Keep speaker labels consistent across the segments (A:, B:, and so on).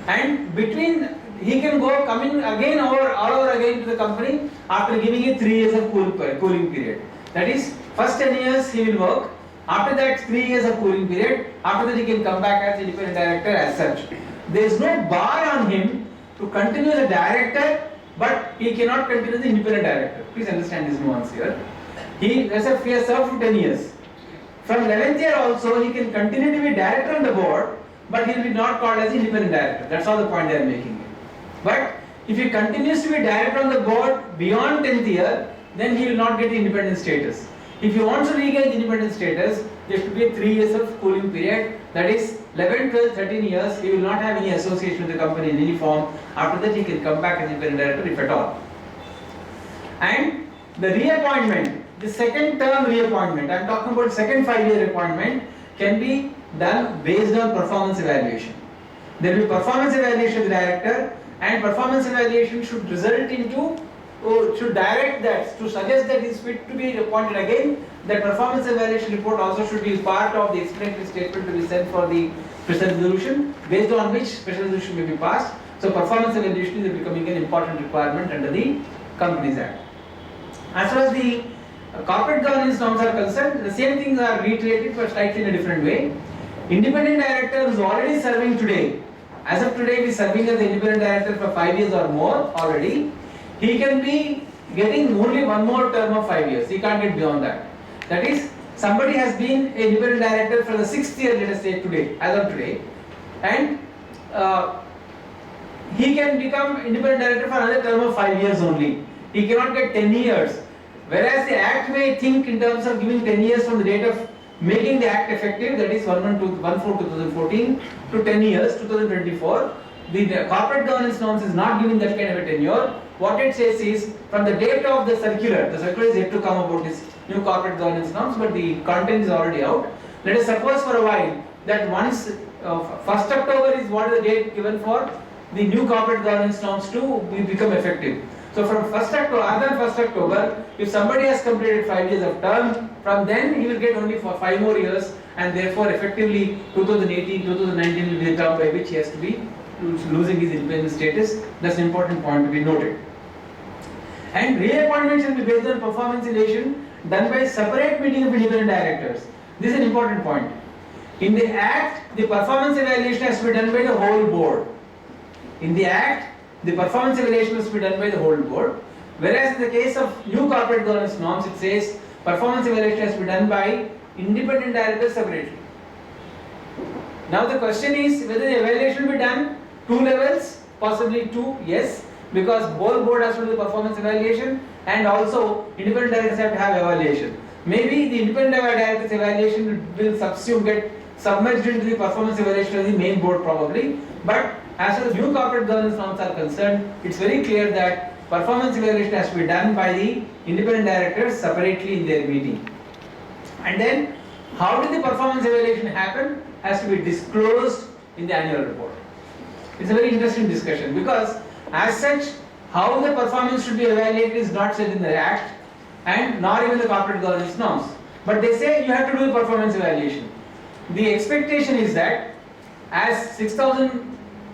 A: and between he can go coming again all over again to the company after giving it 3 years of cooling period. That is, first 10 years he will work. After that 3 years of cooling period. After that he can come back as independent director as such. There is no bar on him to continue as a director, but he cannot continue as independent director. Please understand this nuance here. He has served for 10 years. From 11th year also he can continue to be director on the board, but he will be not called as independent director. That's all the point they are making. But if he continues to be director on the board beyond 10th year, then he will not get the independent status. If he wants to regain independent status, there should be 3 years of cooling period. That is 11, 12, 13 years. He will not have any association with the company in any form. After that, he can come back as independent director if at all. And the reappointment, the second term reappointment, I am talking about second 5-year appointment, can be done based on performance evaluation. There will be performance evaluation of the director, and performance evaluation should result into, should direct that, to suggest that he is fit to be appointed again. That performance evaluation report also should be part of the explanatory statement to be sent for the special resolution, based on which special resolution may be passed. So performance evaluation is becoming an important requirement under the Companies Act. As far as the corporate governance norms are concerned, the same things are reiterated but slightly in a different way. Independent director is already serving today. As of today, he is serving as the independent director for 5 years or more already. He can be getting only one more term of 5 years. He can't get beyond that. That is, somebody has been an independent director for the 6th year, let us say today, as of today, and he can become independent director for another term of 5 years only. He cannot get 10 years. Whereas the Act may think in terms of giving 10 years from the date of making the Act effective, that is 1/4/2014 to 10 years, 2024. The corporate governance norms is not giving that kind of a tenure. What it says is, from the date of the circular is yet to come about this new corporate governance norms, but the content is already out. Let us suppose for a while that once 1st October is what is the date given for the new corporate governance norms to become effective. So from 1st October, other than 1st October, if somebody has completed 5 years of term, from then he will get only for 5 more years, and therefore effectively 2018, 2019 will be the term by which he has to be losing his independent status. That's an important point to be noted. And reappointment shall be based on performance evaluation done by separate meeting of independent directors. This is an important point. In the Act, the performance evaluation has to be done by the whole board. In the Act, the performance evaluation must be done by the whole board. Whereas in the case of new corporate governance norms, it says performance evaluation has to be done by independent directors separately. Now the question is whether the evaluation will be done 2 levels, possibly 2, yes, because whole board has to do the performance evaluation, and also independent directors have to have evaluation. Maybe the independent directors evaluation will get submerged into the performance evaluation of the main board probably, but as far as new corporate governance norms are concerned, it's very clear that performance evaluation has to be done by the independent directors separately in their meeting. And then, how did the performance evaluation happen? Has to be disclosed in the annual report. It's a very interesting discussion, because as such, how the performance should be evaluated is not said in the Act and nor even the corporate governance norms. But they say you have to do the performance evaluation. The expectation is that as 6,000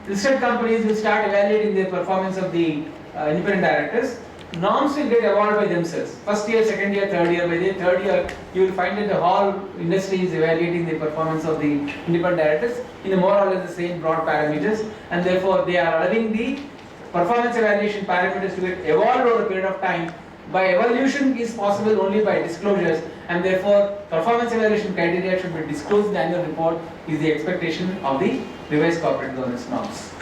A: listed companies will start evaluating the performance of the independent directors, norms will get evolved by themselves. First year, second year, third year. By the third year, you will find that the whole industry is evaluating the performance of the independent directors in a more or less the same broad parameters, and therefore they are allowing the performance evaluation parameters to get evolved over a period of time. By evolution is possible only by disclosures, and therefore performance evaluation criteria should be disclosed in the annual report is the expectation of the revised corporate governance norms.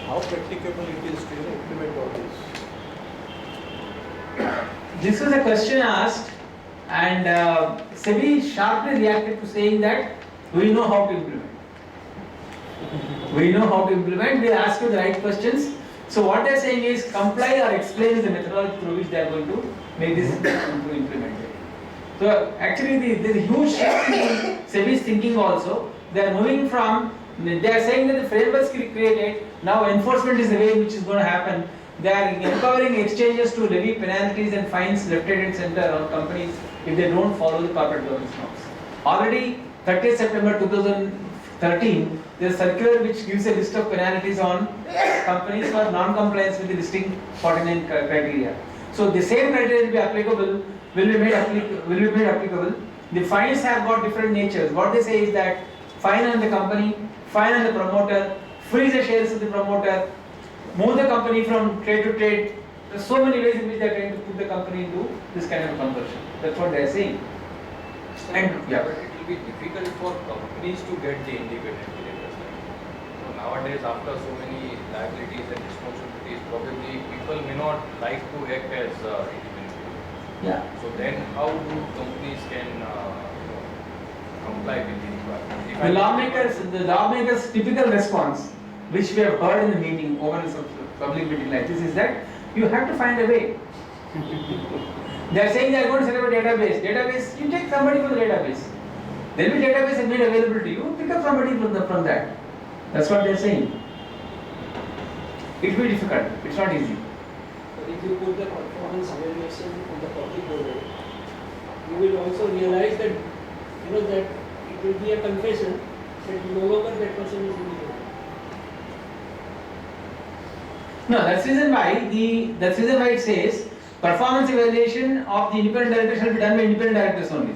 B: How practicable it is to implement all this?
A: This was a question asked, and SEBI sharply reacted to saying that we know how to implement. We know how to implement, we ask you the right questions. So what they are saying is comply or explain is the methodology through which they are going to make this to implement it. So actually there is a huge shift in SEBI's thinking also. They are moving from, they are saying that the frameworks created, now enforcement is the way which is going to happen. They are empowering exchanges to levy penalties and fines left, right and center on companies if they don't follow the corporate governance norms. Already 30th September 2013, there's a circular which gives a list of penalties on companies for non-compliance with the listing 49 criteria. So the same criteria will be applicable, will be made applicable. The fines have got different natures. What they say is that fine on the company, fine on the promoter, freeze the shares of the promoter, move the company from trade to trade. There's so many ways in which they are trying to put the company into this kind of conversion. That's what they are saying. And yeah.
C: But it will be difficult for companies to get the independent directors. So nowadays, after so many liabilities and responsibilities, probably people may not like to act as independent directors.
A: Yeah.
C: So then, how do companies can comply with the requirement?
A: The lawmakers' typical response, which we have heard in the meeting, over a public meeting like this, is that you have to find a way. They are saying they are going to set up a database. Database, you take somebody from the database. There will be database made available to you. Pick up somebody from that. That's what they are saying. It will be difficult. It's not easy.
D: But if you put the performance evaluation on the public domain, you will also realize that that it will be a confession that no longer that person is independent.
A: No, that's reason why it says performance evaluation of the independent director shall be done by independent directors only.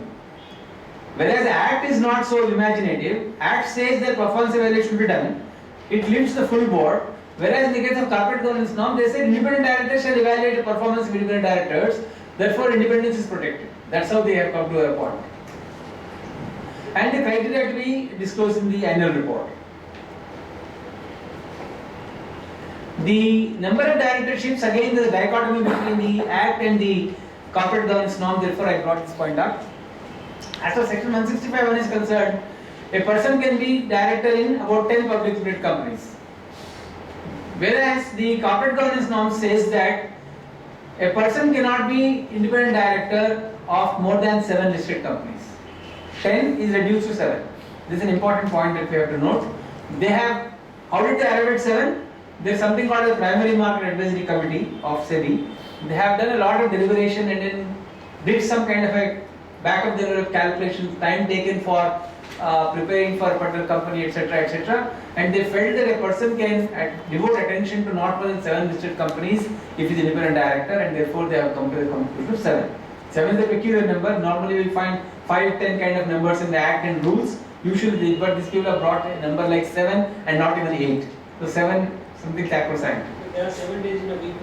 A: Whereas the Act is not so imaginative. Act says that performance evaluation should be done. It limits the full board. Whereas in the case of corporate governance norm, they say independent directors shall evaluate the performance of independent directors. Therefore, independence is protected. That's how they have come to a point. And the criteria to be disclosed in the annual report. The number of directorships, again, there is a dichotomy between the Act and the corporate governance norm. Therefore, I brought this point up. As far as Section 165(1) is concerned, a person can be director in about 10 public limited companies. Whereas the corporate governance norm says that a person cannot be independent director of more than 7 listed companies. 10 is reduced to 7. This is an important point that we have to note. How did they arrive at 7? There is something called the Primary Market Advisory Committee of SEBI. They have done a lot of deliberation and then did some kind of a back of the envelope calculations, time taken for preparing for a particular company, etc. And they felt that a person can devote attention to not more than 7 listed companies if he is independent director, and therefore they have come to the conclusion of 7. 7 is a peculiar number. Normally we will find 5, 10 kind of numbers in the Act and rules. Usually, but these people have brought a number like 7 and not even 8. So 7. Something sacrosanct.
D: There are 7 days in a week.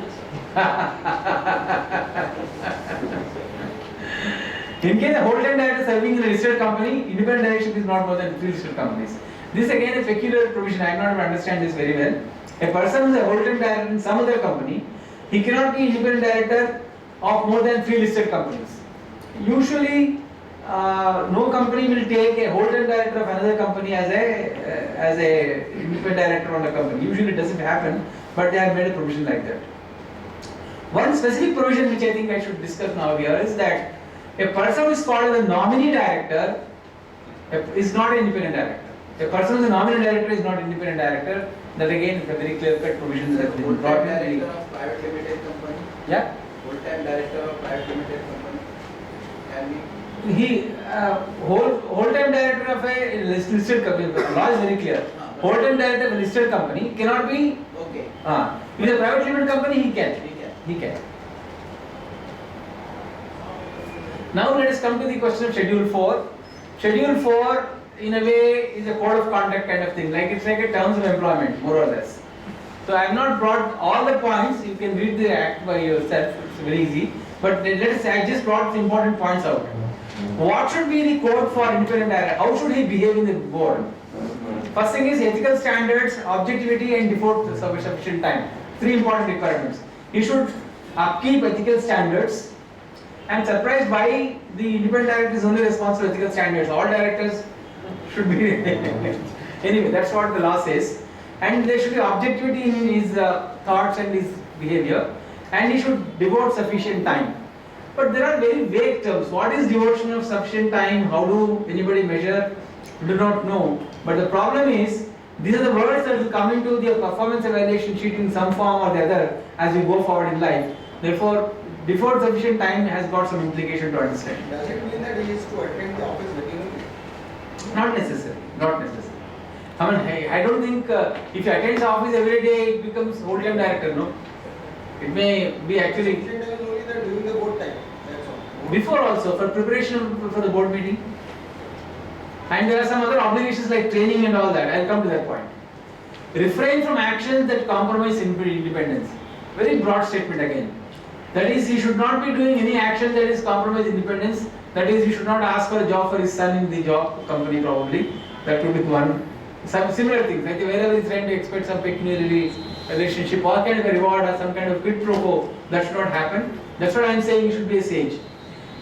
A: In case a whole-time director serving in a listed company, independent directorship is not more than 3 listed companies. This again is a peculiar provision. I am not able to understand this very well. A person who is a whole-time director in some other company, he cannot be independent director of more than 3 listed companies. Usually, no company will take a whole-time director of another company as a independent director on the company. Usually it doesn't happen, but they have made a provision like that. One specific provision which I think I should discuss now here is that a person who is called as a nominee director is not an independent director. A person who is a nominee director is not an independent director. That again is a very clear-cut provision that they brought in.
E: Director of private limited company.
A: Yeah.
E: Full-time director of private limited company. Can be.
A: Whole-time director of a listed company, the law is very clear. Whole-time director of a listed company cannot be.
E: Okay.
A: If it's a private limited company, he can.
E: He can.
A: Now let us come to the question of Schedule 4. Schedule 4 in a way is a code of conduct kind of thing, it's like a terms of employment, more or less. So I have not brought all the points. You can read the Act by yourself. It's very easy. But I just brought the important points out. What should be the code for independent director? How should he behave in the board? First thing is ethical standards, objectivity, and devote sufficient time. 3 important requirements. He should upkeep ethical standards. I am surprised why the independent director is only responsible for ethical standards. All directors should be. Anyway, that's what the law says. And there should be objectivity in his thoughts and his behavior. And he should devote sufficient time. But there are very vague terms. What is devotion of sufficient time? How do anybody measure? We do not know. But the problem is, these are the words that will come into the performance evaluation sheet in some form or the other as we go forward in life. Therefore, devote sufficient time has got some implication to understand.
E: Does it mean that he is to attend the office regularly?
A: Not necessary. Not necessary. I mean, I don't think if you attend the office every day, it becomes whole-time director, no? It may be actually
E: Second time is only that during the board time, that's all.
A: before also for preparation for the board meeting. And there are some other obligations like training and all that. I'll come to that point. Refrain from actions that compromise independence. Very broad statement again. That is, he should not be doing any action that is compromise independence. That is, he should not ask for a job for his son in the job company probably. That would be one. Some similar things, like wherever he's trying to expect some pecuniary relationship or kind of a reward or some kind of quid pro quo, that should not happen. That's what I'm saying, he should be a sage.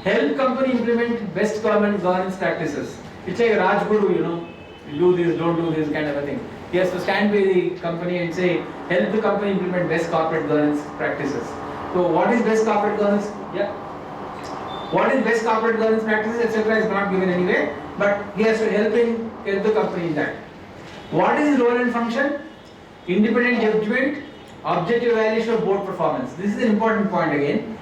A: Help company implement best governance practices. It's like a Rajguru, you know, do this, don't do this kind of a thing. He has to stand by the company and say, help the company implement best corporate governance practices. So what is best corporate governance? Yeah. What is best corporate governance practices, etc. is not given anywhere, but he has to help the company in that. What is his role and function? Independent judgment, objective evaluation of board performance. This is an important point again.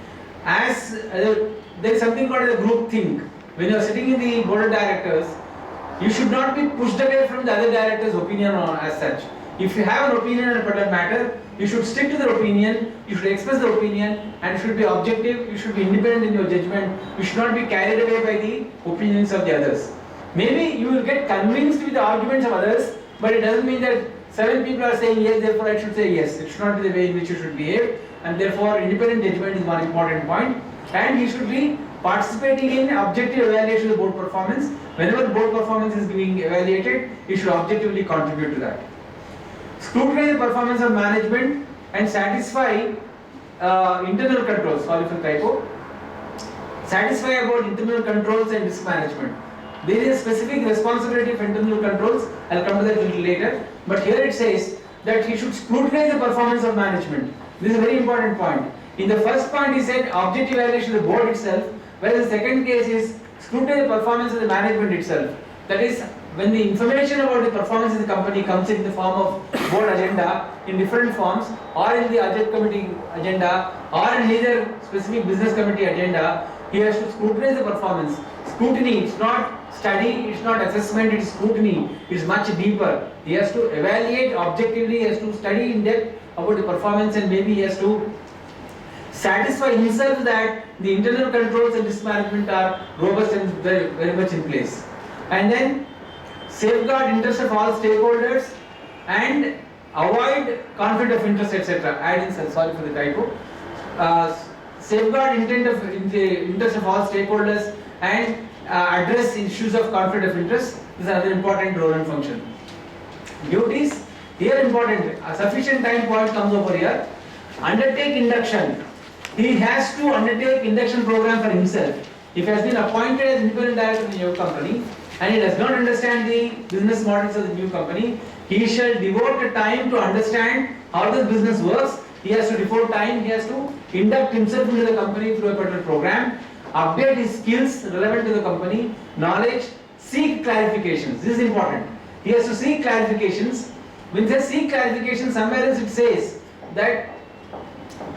A: As there is something called a group think. When you are sitting in the board of directors, you should not be pushed away from the other director's opinion as such. If you have an opinion on a particular matter, you should stick to the opinion, you should express the opinion, and you should be objective, you should be independent in your judgment, you should not be carried away by the opinions of the others. Maybe you will get convinced with the arguments of others, but it doesn't mean that 7 people are saying yes, therefore I should say yes. It should not be the way in which you should behave, and therefore independent judgment is one important point. And he should be participating in objective evaluation of board performance. Whenever board performance is being evaluated, he should objectively contribute to that. Scrutinize the performance of management and satisfy internal controls. Sorry for typo. Satisfy about internal controls and risk management. There is a specific responsibility of internal controls. I'll come to that a little later. But here it says that he should scrutinize the performance of management. This is a very important point. In the first point, he said objective evaluation of the board itself, whereas the second case is scrutinize the performance of the management itself. That is, when the information about the performance of the company comes in the form of board agenda in different forms, or in the audit committee agenda, or in either specific business committee agenda, he has to scrutinize the performance. Scrutiny, it's not study, it's not assessment, it's scrutiny. It's much deeper. He has to evaluate objectively, he has to study in depth about the performance, and maybe he has to satisfy himself that the internal controls and risk management are robust and very, very much in place. And then safeguard interest of all stakeholders and avoid conflict of interest, etc. Add in, sorry for the typo. Safeguard interest of all stakeholders and address issues of conflict of interest. This is another important role and function. Duties, here important. A sufficient time point comes over here. Undertake induction. He has to undertake induction program for himself. If he has been appointed as independent director in your company and he does not understand the business models of the new company, he shall devote the time to understand how the business works. He has to devote time, he has to induct himself into the company through a particular program, update his skills relevant to the company, knowledge, seek clarifications. This is important. He has to seek clarifications. When they seek clarifications, somewhere else it says that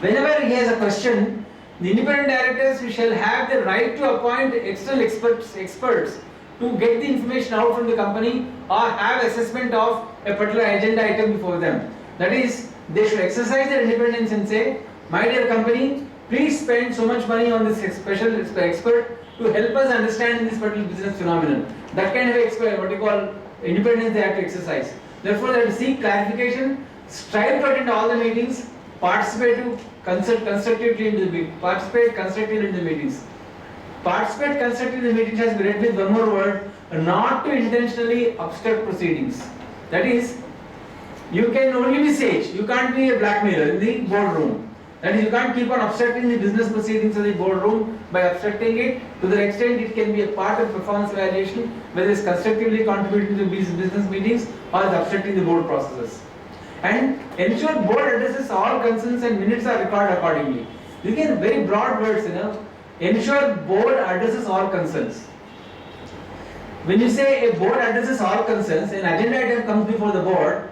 A: whenever he has a question, the independent directors shall have the right to appoint external experts to get the information out from the company or have assessment of a particular agenda item before them. That is, they should exercise their independence and say, my dear company, please spend so much money on this special expert to help us understand this particular business phenomenon. That kind of what you call independence they have to exercise. Therefore, they have to seek clarification, strive to attend all the meetings, participate constructively in the meetings. Participate constructively in the meetings has been read with one more word, not to intentionally obstruct proceedings. That is, you can only be sage, you can't be a blackmailer in the boardroom. That is, you can't keep on obstructing the business proceedings of the boardroom by obstructing it to the extent it can be a part of performance evaluation, whether it's constructively contributing to business meetings or is obstructing the board processes. And ensure board addresses all concerns and minutes are recorded accordingly. You can very broad words, Ensure board addresses all concerns. When you say a board addresses all concerns, an agenda item comes before the board,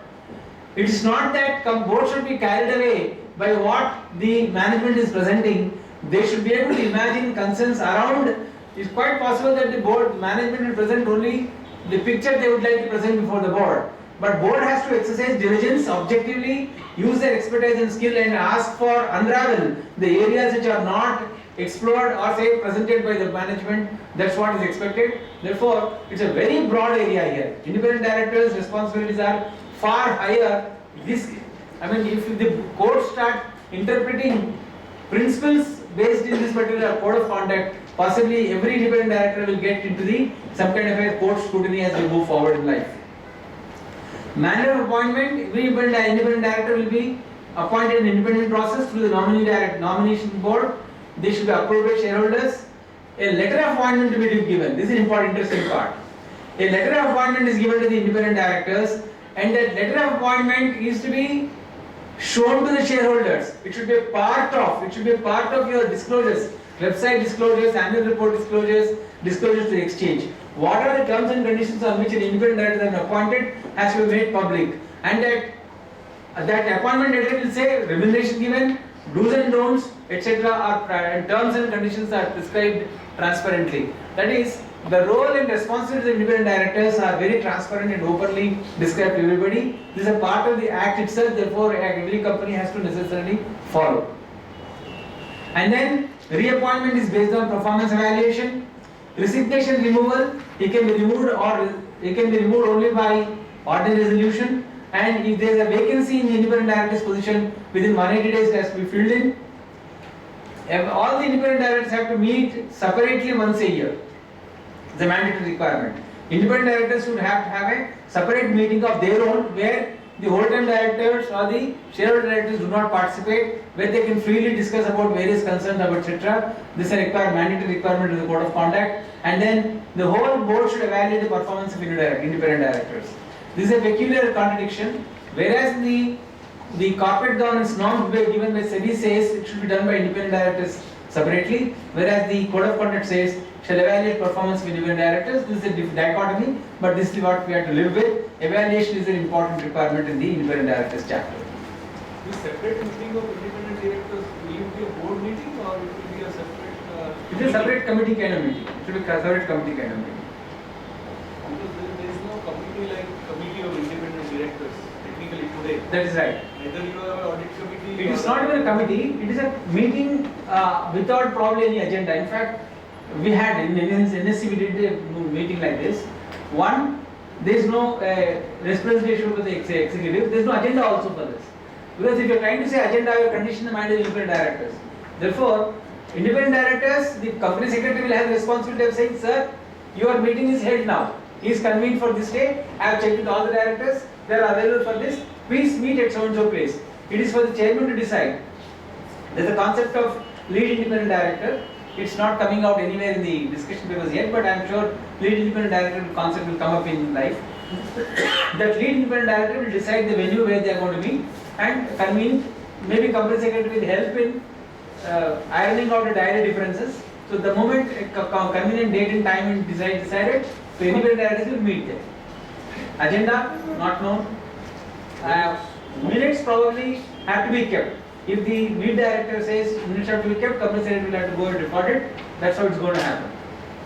A: it is not that board should be carried away by what the management is presenting. They should be able to imagine concerns around. It's quite possible that the board management will present only the picture they would like to present before the board. But board has to exercise diligence, objectively use their expertise and skill and ask for unravel the areas which are not explored or say presented by the management. That's what is expected. Therefore, it's a very broad area here. Independent directors' responsibilities are far higher. This, I mean, if the courts start interpreting principles based in this particular code of conduct, possibly every independent director will get into the some kind of a court scrutiny as we move forward in life. Manner of appointment: every independent director will be appointed in an independent process through the nomination board. They should be approved by shareholders. A letter of appointment to be given. This is an important, interesting part. A letter of appointment is given to the independent directors, and that letter of appointment is to be shown to the shareholders. It should be a part of your disclosures, website disclosures, annual report disclosures, disclosures to the exchange. What are the terms and conditions on which an independent director has been appointed has to be made public, and that appointment letter will say remuneration given, do's and don'ts, etc. are terms and conditions are prescribed transparently. That is, the role and responsibilities of independent directors are very transparent and openly described to everybody. This is a part of the Act itself, therefore every company has to necessarily follow. And then reappointment is based on performance evaluation. Resignation removal, it can be removed only by ordinary resolution, and if there is a vacancy in the independent director's position within 180 days it has to be filled in. All the independent directors have to meet separately once a year. It's a mandatory requirement. Independent directors should have to have a separate meeting of their own where the whole-time directors or the shareholder directors do not participate, where they can freely discuss about various concerns about etc. This is a mandatory requirement of the code of conduct. And then the whole board should evaluate the performance of independent directors. This is a peculiar contradiction. Whereas the corporate governance norms given by SEBI says it should be done by independent directors separately, whereas the code of conduct says shall evaluate performance of independent directors. This is a dichotomy, but this is what we have to live with. Evaluation is an important requirement in the independent directors chapter.
B: The separate meeting of independent directors, will it be a board meeting or it will be a separate?
A: It is a separate committee kind of meeting. It will be a separate committee kind of meeting.
B: Because there is no committee like committee of independent directors technically today.
A: That is right.
B: Neither you have an audit committee.
A: It is not even a committee, it is a meeting without probably any agenda. In fact, we had in NSC we did a meeting like this. One, there is no representation of the executive, there is no agenda also for this. Because if you are trying to say agenda, you are conditioning the mind of the independent directors. Therefore, independent directors, the company secretary will have the responsibility of saying, sir, your meeting is held now. He is convened for this day. I have checked with all the directors, they are available for this. Please meet at so and so place. It is for the chairman to decide. There is a concept of lead independent director. It's not coming out anywhere in the discussion papers yet, but I am sure lead independent director concept will come up in life. That lead independent director will decide the venue where they are going to meet and convene. Maybe company secretary will help in ironing out the diary differences. So the moment a convenient date and time is decided, so independent directors will meet there. Agenda not known. Minutes probably have to be kept. If the lead director says minutes have to be kept, company secretary will have to go and record it. That's how it's going to happen.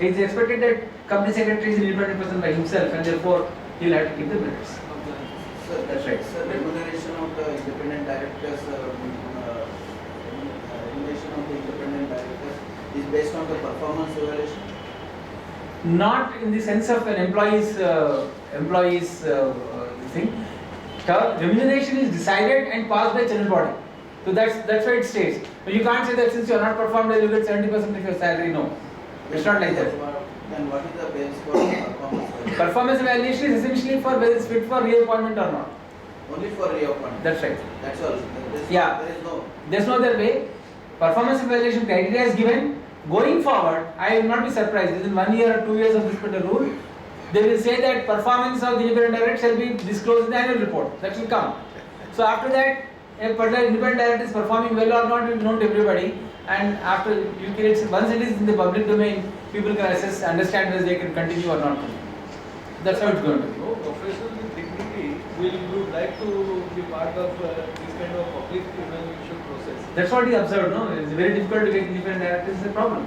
A: It is expected that company secretary is an independent person by himself, and therefore he will have to keep the minutes.
E: Sir,
A: That's right.
E: Sir, remuneration of the independent directors, remuneration of the independent directors is based on the performance evaluation.
A: Not in the sense of an employee's thing. Remuneration is decided and passed by general body. So that's why it stays. But you can't say that since you are not performed, you will get 70% of your salary. No, it's not like that.
E: Then what is the basis for performance evaluation?
A: Performance evaluation is essentially for whether it's fit for reappointment or not.
E: Only for reappointment.
A: That's right.
E: That's all.
A: Yeah. There's no other way. Performance evaluation criteria is given. Going forward, I will not be surprised. Within 1 year or 2 years of this particular rule, they will say that performance of the independent director shall be disclosed in the annual report. That will come. So after that, a particular independent director is performing well or not will be known to everybody. And after once it is in the public domain, people can assess, understand whether they can continue or not. That's how it's going to be.
B: No professional with dignity would like to be part of this kind of public evaluation process.
A: That's what he observed. No, it's very difficult to get independent directors. Is a problem.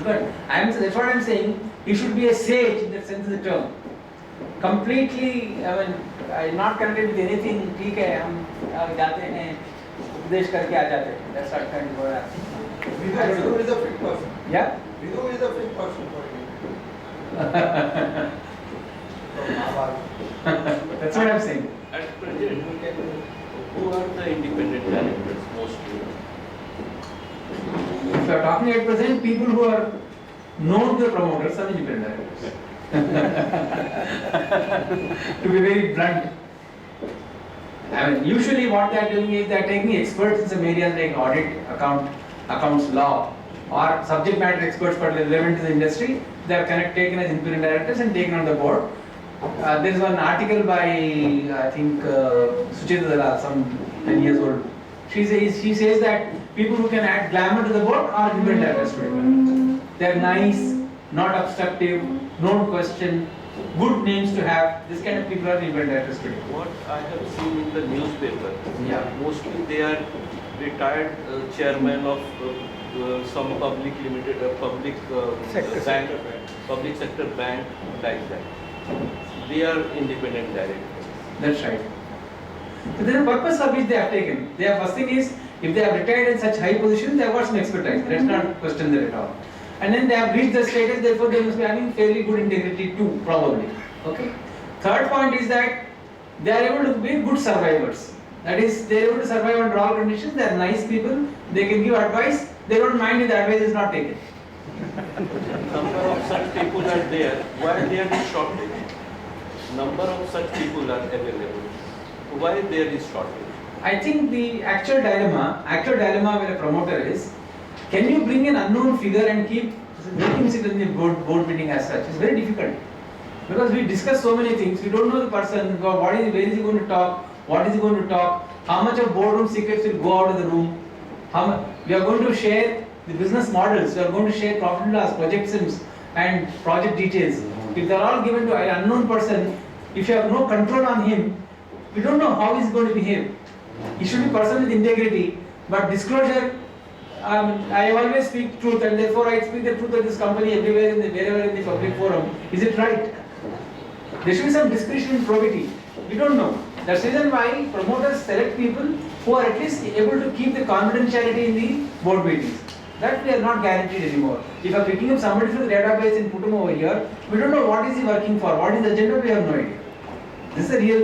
A: But that's what I'm saying. He should be a sage in the sense of the term. Completely, not connected with anything. ठीक है, हम जाते हैं, उपदेश करके आ जाते हैं. That's what kind of what happens.
B: Vidhu is a fit person.
A: Yeah.
B: Vidhu is a fit person for you. From Mahabharata.
A: That's what I'm saying.
F: At present, who are the independent directors mostly?
A: If you are talking at present, people who are known to the promoters are independent directors. To be very blunt. I mean, usually what they are doing is they are taking experts in some areas like audit, accounts law, or subject matter experts particularly relevant to the industry. They are taken as independent directors and taken on the board. There is one article by I think Sucheta Dalal, some 10 years old. She says that people who can add glamour to the board are independent directors today. They are nice, not obstructive, no question, good names to have. This kind of people are independent directors today.
F: What I have seen in the newspaper,
A: Yeah.
F: mostly they are retired chairman of some public limited, public bank, public sector bank, like that. They are independent directors.
A: That's right. So there is a purpose for which they have taken. Their first thing is, if they have retired in such high positions, they have got some expertise. Let's not question that at all. And then they have reached the status, therefore they must be having fairly good integrity too, probably. Okay. Third point is that they are able to be good survivors. That is, they are able to survive under all conditions. They are nice people. They can give advice. They don't mind if the advice is not taken.
F: Number of such people are there. Why there is shortage? Number of such people are available. Why there is shortage?
A: I think the actual dilemma with a promoter is, can you bring an unknown figure and make him sit in the board meeting as such? It's very difficult. Because we discuss so many things, we don't know the person, where is he going to talk, what is he going to talk, how much of boardroom secrets will go out of the room, we are going to share the business models, we are going to share profit and loss, projections and project details. If they are all given to an unknown person, if you have no control on him, we don't know how he is going to behave. He should be a person with integrity, but disclosure, I always speak truth and therefore I speak the truth of this company everywhere, wherever in the public forum. Is it right? There should be some discretion and probity. We don't know. That's the reason why promoters select people who are at least able to keep the confidentiality in the board meetings. That we are not guaranteed anymore. If you are picking up somebody from the database and put him over here, we don't know what is he working for, what is the agenda, we have no idea. This is the real